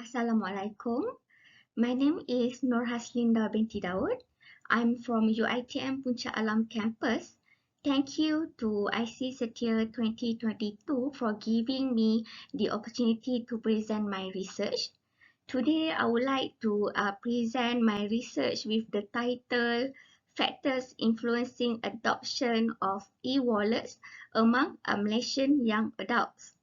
Assalamualaikum. My name is Norhaslinda binti Daud. I'm from UiTM Puncak Alam campus. Thank you to ICSETIA2022 for giving me the opportunity to present my research. Today, I would like to present my research with the title Factors Influencing Adoption of E-Wallets Among Malaysian Young Adults.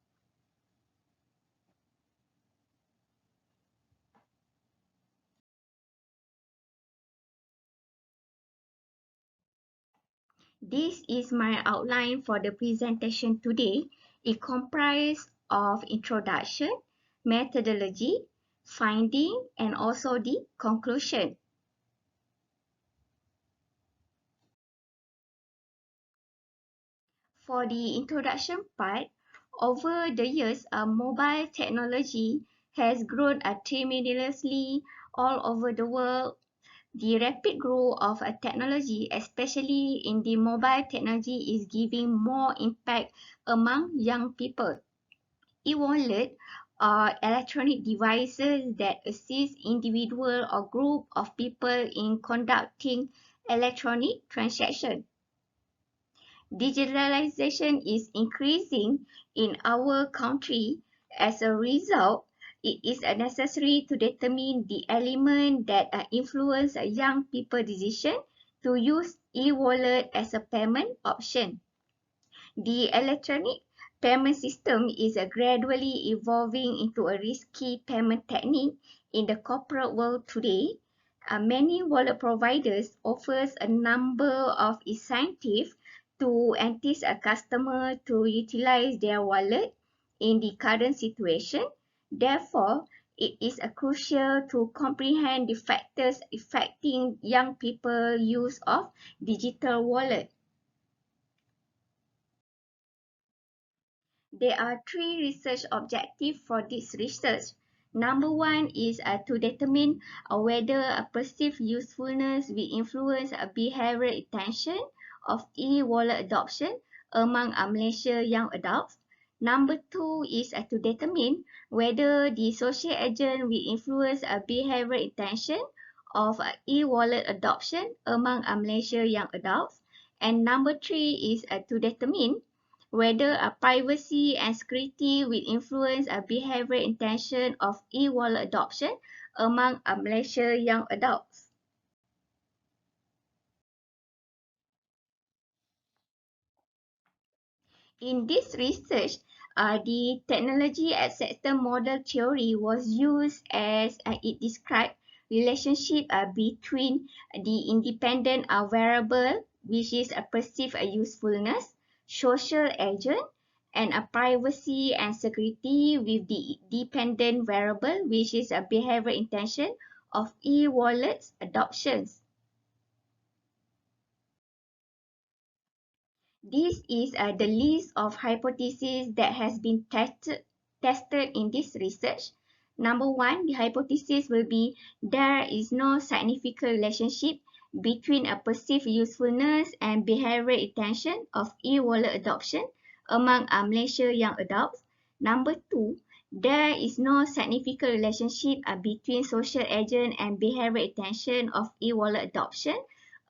This is my outline for the presentation today. It comprises of introduction, methodology, finding, and also the conclusion. For the introduction part, over the years, mobile technology has grown tremendously all over the world. The rapid growth of technology, especially in the mobile technology, is giving more impact among young people. E-wallet are electronic devices that assist individual or group of people in conducting electronic transactions. Digitalization is increasing in our country. As a result, it is necessary to determine the element that influence a young people's decision to use e-wallet as a payment option. The electronic payment system is gradually evolving into a risky payment technique in the corporate world today. Many wallet providers offers a number of incentives to entice a customer to utilize their wallet in the current situation. Therefore, it is crucial to comprehend the factors affecting young people's use of digital wallet. There are three research objectives for this research. Number one is to determine whether a perceived usefulness will influence a behavioral intention of e-wallet adoption among Malaysia young adults. Number two is to determine whether the social agent will influence a behavioral intention of e-wallet adoption among Malaysia young adults. And number three is to determine whether privacy and security will influence a behavioral intention of e-wallet adoption among Malaysia young adults. In this research, the technology acceptance model theory was used as it described relationship between the independent variable, which is a perceived usefulness, social agent, and a privacy and security with the dependent variable, which is a behavioral intention of e-wallets adoptions. This is the list of hypotheses that has been tested in this research. Number one, the hypothesis will be there is no significant relationship between a perceived usefulness and behavioral intention of e-wallet adoption among Malaysia young adults. Number two, there is no significant relationship between social agent and behavioral intention of e-wallet adoption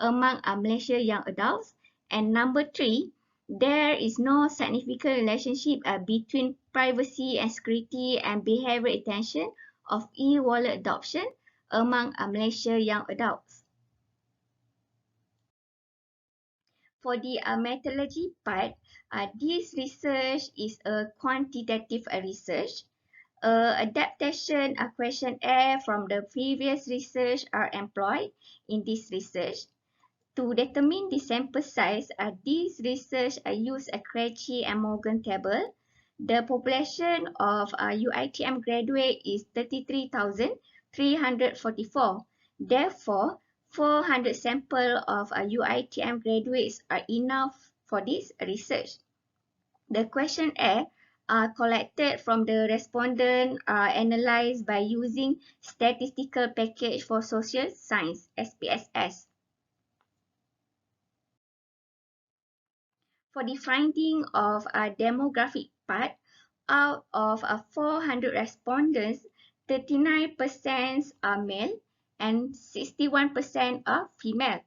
among Malaysia young adults. And number three, there is no significant relationship between privacy and security and behavioral intention of e-wallet adoption among Malaysia young adults. For the methodology part, this research is a quantitative research. Adaptation questionnaire from the previous research are employed in this research. To determine the sample size, this research used a Craigie and Morgan table. The population of UiTM graduate is 33,344. Therefore, 400 samples of UiTM graduates are enough for this research. The questionnaire are collected from the respondent analyzed by using Statistical Package for Social Science, SPSS. For the finding of a demographic part, out of 400 respondents, 39% are male, and 61% are female.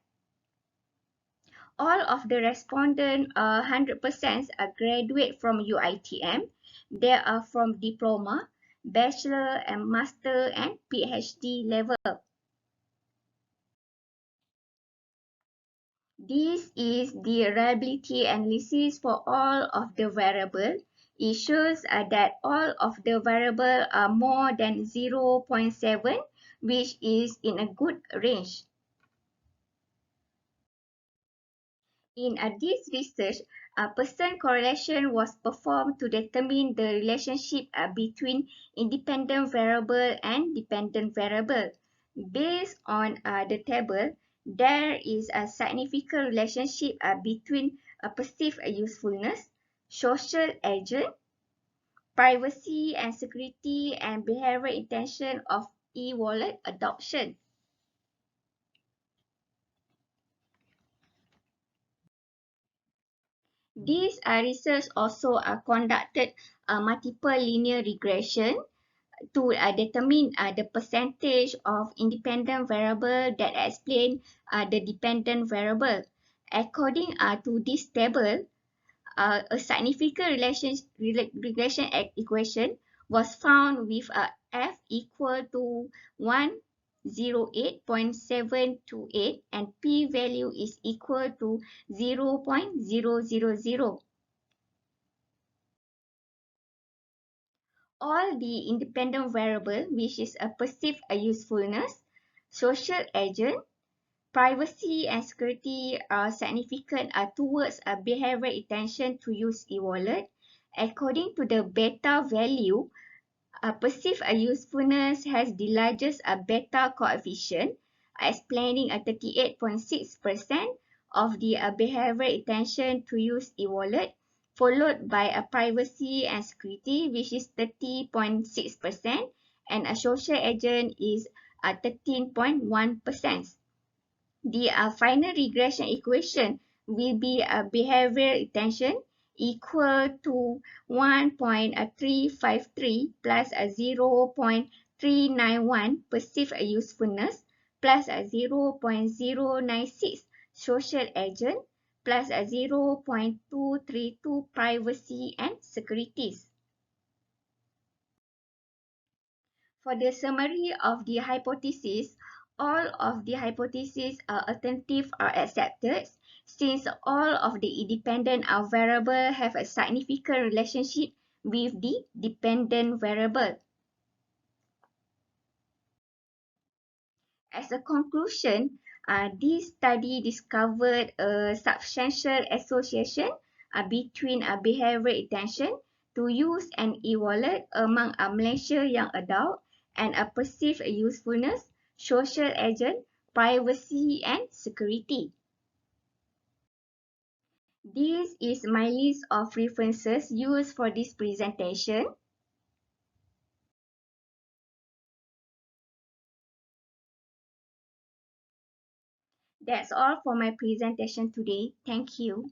All of the respondents, 100%, are graduate from UiTM. They are from diploma, bachelor and master and PhD level. This is the reliability analysis for all of the variables. It shows that all of the variables are more than 0.7, which is in a good range. In this research, a percent correlation was performed to determine the relationship between independent variable and dependent variable. Based on the table, there is a significant relationship between perceived usefulness, social agent, privacy and security, and behavioral intention of e-wallet adoption. This research also conducted multiple linear regression to determine the percentage of independent variable that explain the dependent variable. According to this table, a significant regression equation was found with f equal to 108.728 and p-value is equal to 0.000. All the independent variable, which is a perceived usefulness, social agent, privacy and security are significant towards a behavioral intention to use e-wallet. According to the beta value, perceived usefulness has the largest beta coefficient, explaining 38.6% of the behavioral intention to use e-wallet, followed by a privacy and security, which is 30.6%, and a social agent is 13.1%. The final regression equation will be a behavioral intention equal to 1.353 plus 0.391 perceived usefulness plus 0.096 social agent plus 0.232 privacy and securities. For the summary of the hypothesis, all of the hypotheses alternatives are accepted since all of the independent variables have a significant relationship with the dependent variable. As a conclusion, this study discovered a substantial association between behavioral intention to use an e-wallet among Malaysia young adult and a perceived usefulness, social agent, privacy and security. This is my list of references used for this presentation. That's all for my presentation today. Thank you.